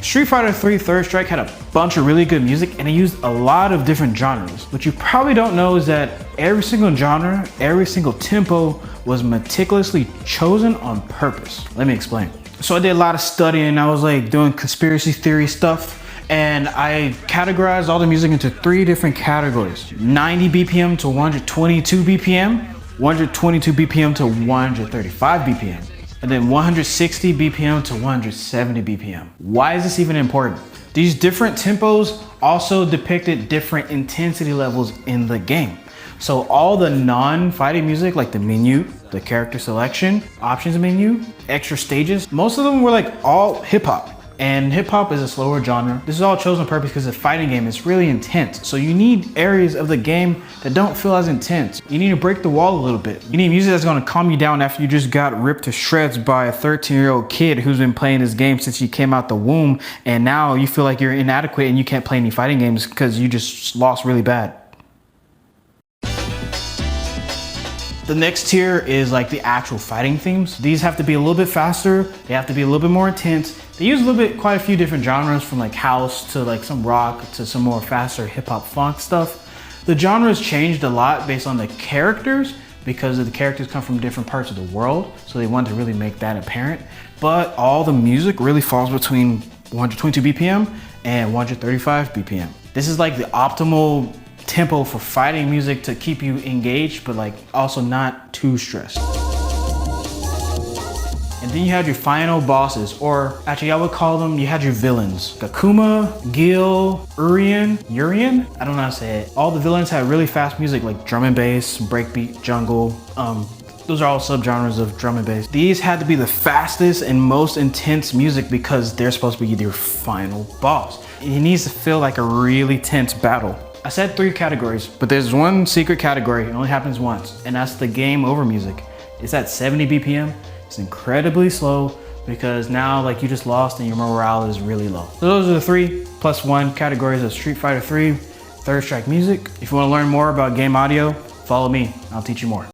Street Fighter 3 Third Strike had a bunch of really good music and it used a lot of different genres. What you probably don't know is that every single genre, every single tempo was meticulously chosen on purpose. Let me explain. So I did a lot of studying. I was like doing conspiracy theory stuff and I categorized all the music into 3 different categories. 90 BPM to 122 BPM, 122 BPM to 135 BPM. And then 160 BPM to 170 BPM. Why is this even important? These different tempos also depicted different intensity levels in the game. So all the non-fighting music, like the menu, the character selection, options menu, extra stages, most of them were like all hip hop. And hip hop is a slower genre. This is all chosen on purpose because it's a fighting game. It's really intense. So you need areas of the game that don't feel as intense. You need to break the wall a little bit. You need music that's gonna calm you down after you just got ripped to shreds by a 13-year-old kid who's been playing this game since you came out the womb. And now you feel like you're inadequate and you can't play any fighting games because you just lost really bad. The next tier is like the actual fighting themes. These have to be a little bit faster. They have to be a little bit more intense. They use quite a few different genres, from like house to like some rock to some more faster hip hop funk stuff. The genres changed a lot based on the characters because the characters come from different parts of the world. So they wanted to really make that apparent. But all the music really falls between 122 BPM and 135 BPM. This is like the optimal tempo for fighting music to keep you engaged, but like also not too stressed. And then you had your final bosses, or actually I would call them, you had your villains. Akuma, Gil, Urien. I don't know how to say it. All the villains had really fast music like drum and bass, breakbeat, jungle. Those are all subgenres of drum and bass. These had to be the fastest and most intense music because they're supposed to be your final boss. It needs to feel like a really tense battle. I said 3 categories, but there's one secret category. It only happens once, and that's the game over music. It's at 70 BPM. It's incredibly slow because now like you just lost and your morale is really low. So those are the 3+1 categories of Street Fighter 3 Third Strike music. If you want to learn more about game audio, follow me. I'll teach you more.